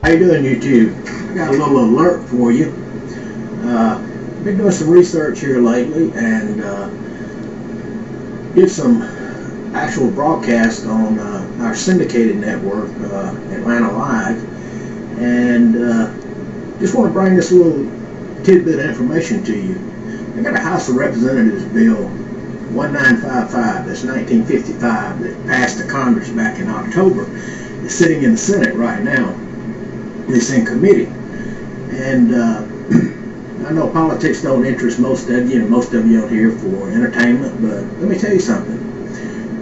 How you doing, YouTube? I got a little alert for you. Been doing some research here lately and did some actual broadcast on our syndicated network, Atlanta Live, and just want to bring this little tidbit of information to you. I got a House of Representatives bill 1955, that's 1955, that passed the Congress back in October. It's sitting in the Senate right now. It's in committee, and I know politics don't interest most of you. Most of you out here for entertainment, but let me tell you something.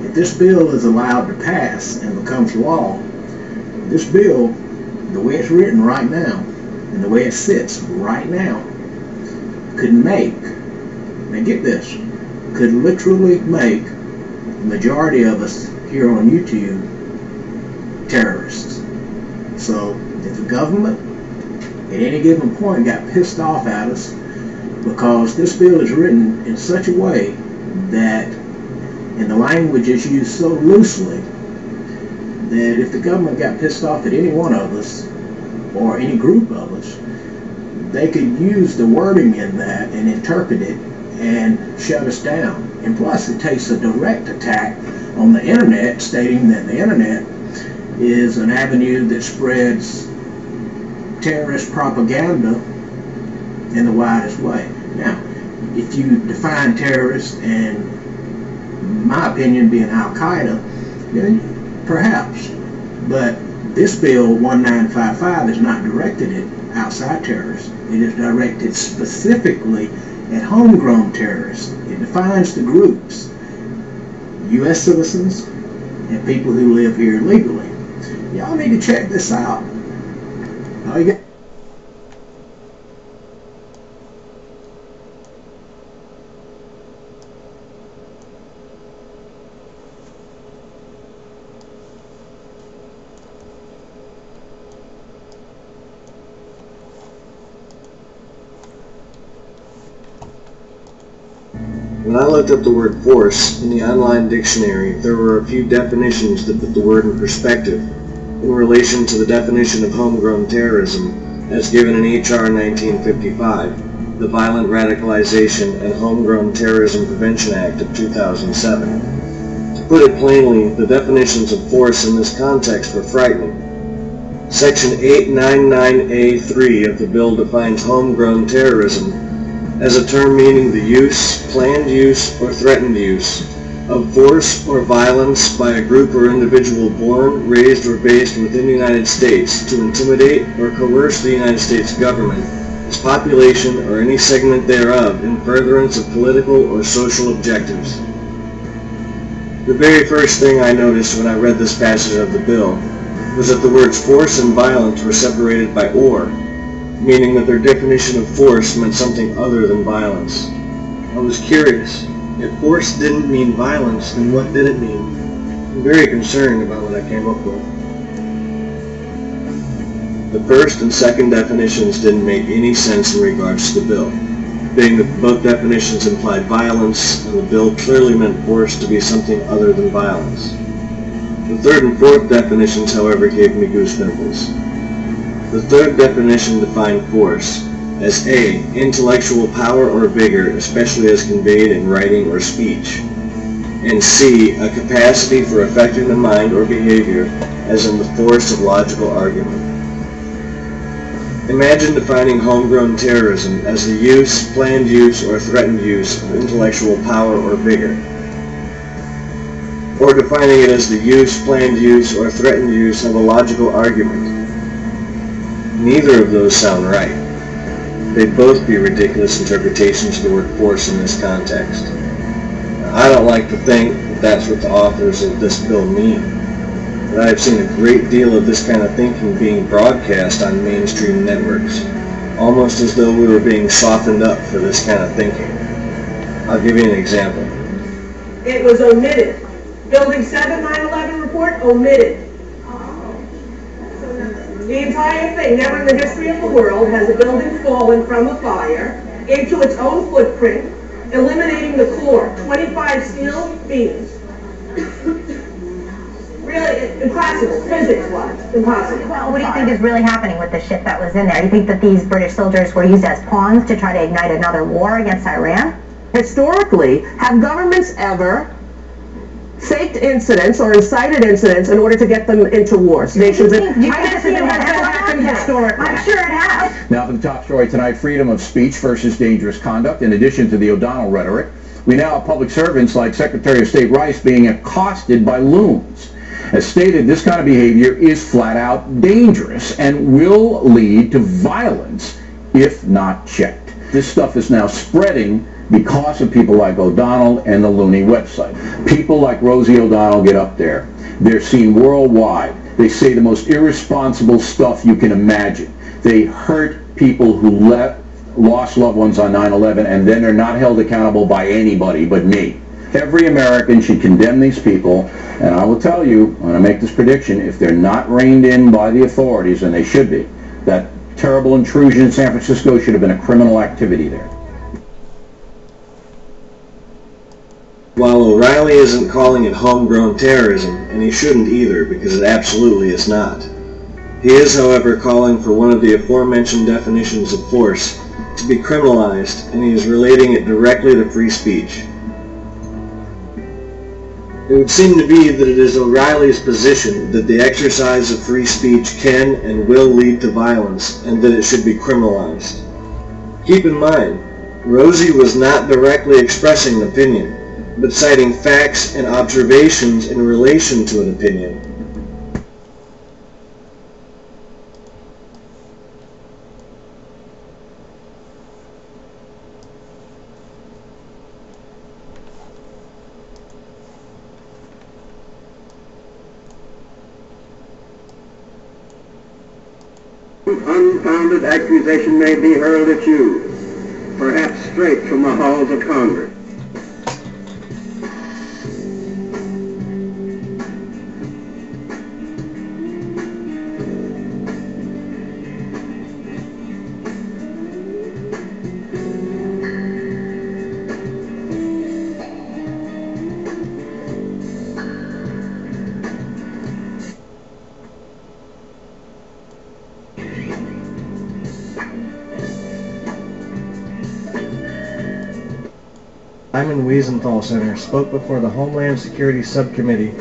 If this bill is allowed to pass and becomes law, this bill, the way it's written right now, and the way it sits right now, could make, now get this, could literally make the majority of us here on YouTube terrorists. So if the government at any given point got pissed off at us because this bill is written in such a way that, and the language is used so loosely, that if the government got pissed off at any one of us or any group of us, they could use the wording in that and interpret it and shut us down. And plus it takes a direct attack on the internet, stating that the internet is an avenue that spreads terrorist propaganda in the widest way. Now, if you define terrorists, and in my opinion being Al-Qaeda, then perhaps. But this bill 1955 is not directed at outside terrorists. It is directed specifically at homegrown terrorists. It defines the groups: U.S. citizens and people who live here legally. Y'all need to check this out. All you got. When I looked up the word force in the online dictionary, there were a few definitions that put the word in perspective in relation to the definition of homegrown terrorism as given in H.R. 1955, the Violent Radicalization and Homegrown Terrorism Prevention Act of 2007. To put it plainly, the definitions of force in this context were frightening. Section 899A3 of the bill defines homegrown terrorism as a term meaning the use, planned use, or threatened use of force or violence by a group or individual born, raised, or based within the United States to intimidate or coerce the United States government, its population, or any segment thereof in furtherance of political or social objectives. The very first thing I noticed when I read this passage of the bill was that the words force and violence were separated by or, meaning that their definition of force meant something other than violence. I was curious. If force didn't mean violence, then what did it mean? I'm very concerned about what I came up with. The first and second definitions didn't make any sense in regards to the bill, being that both definitions implied violence, and the bill clearly meant force to be something other than violence. The third and fourth definitions, however, gave me goosebumps. The third definition defined force as A, intellectual power or vigor, especially as conveyed in writing or speech, and C, a capacity for affecting the mind or behavior, as in the force of logical argument. Imagine defining homegrown terrorism as the use, planned use, or threatened use of intellectual power or vigor, or defining it as the use, planned use, or threatened use of a logical argument. Neither of those sound right. They'd both be ridiculous interpretations of the word force in this context. Now, I don't like to think that that's what the authors of this bill mean, but I have seen a great deal of this kind of thinking being broadcast on mainstream networks, almost as though we were being softened up for this kind of thinking. I'll give you an example. It was omitted. Building 7 9/11 report omitted. The entire thing, never in the history of the world has a building fallen from a fire into its own footprint, eliminating the core, 25 steel beams. Really, impossible, physics-wise, impossible. Well, what do you think is really happening with the ship that was in there? Do you think that these British soldiers were used as pawns to try to ignite another war against Iran? Historically, have governments ever faked incidents or incited incidents in order to get them into wars? Nations. Do you think this has happened historically? I'm sure it has. Now for the top story tonight, freedom of speech versus dangerous conduct. In addition to the O'Donnell rhetoric, we now have public servants like Secretary of State Rice being accosted by loons. As stated, this kind of behavior is flat out dangerous and will lead to violence if not checked. This stuff is now spreading because of people like O'Donnell and the loony website. People like Rosie O'Donnell get up there. They're seen worldwide. They say the most irresponsible stuff you can imagine. They hurt people who lost loved ones on 9/11, and then are not held accountable by anybody but me. Every American should condemn these people, and I will tell you, when I make this prediction, if they're not reined in by the authorities, and they should be, that terrible intrusion in San Francisco should have been a criminal activity there. While O'Reilly isn't calling it homegrown terrorism, and he shouldn't either, because it absolutely is not. He is, however, calling for one of the aforementioned definitions of force to be criminalized, and he is relating it directly to free speech. It would seem to be that it is O'Reilly's position that the exercise of free speech can and will lead to violence, and that it should be criminalized. Keep in mind, Rosie was not directly expressing an opinion, but citing facts and observations in relation to an opinion. Unfounded accusation may be hurled at you, perhaps straight from the halls of Congress. Simon Wiesenthal Center spoke before the Homeland Security Subcommittee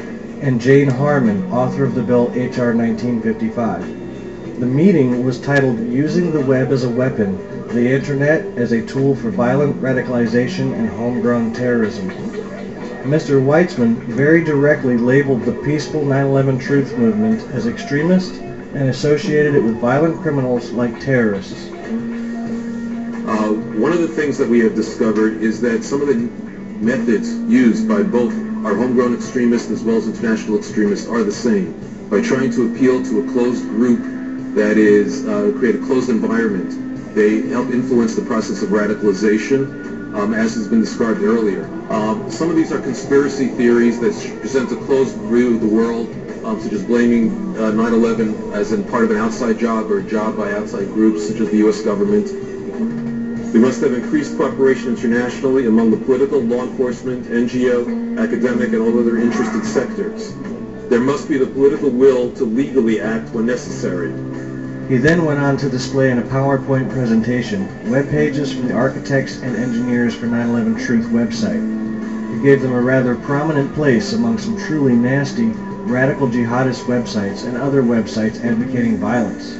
and Jane Harmon, author of the bill H.R. 1955. The meeting was titled Using the Web as a Weapon, the Internet as a Tool for Violent Radicalization and Homegrown Terrorism. Mr. Weitzman very directly labeled the peaceful 9/11 Truth movement as extremist and associated it with violent criminals like terrorists. One of the things that we have discovered is that some of the methods used by both our homegrown extremists as well as international extremists are the same. By trying to appeal to a closed group that is, create a closed environment, they help influence the process of radicalization, as has been described earlier. Some of these are conspiracy theories that present a closed view of the world, such as blaming 9/11 as in part of an outside job or a job by outside groups such as the U.S. government. We must have increased cooperation internationally among the political, law enforcement, NGO, academic, and all other interested sectors. There must be the political will to legally act when necessary. He then went on to display in a PowerPoint presentation web pages from the architects and engineers for 9/11 Truth website. He gave them a rather prominent place among some truly nasty, radical jihadist websites and other websites advocating violence.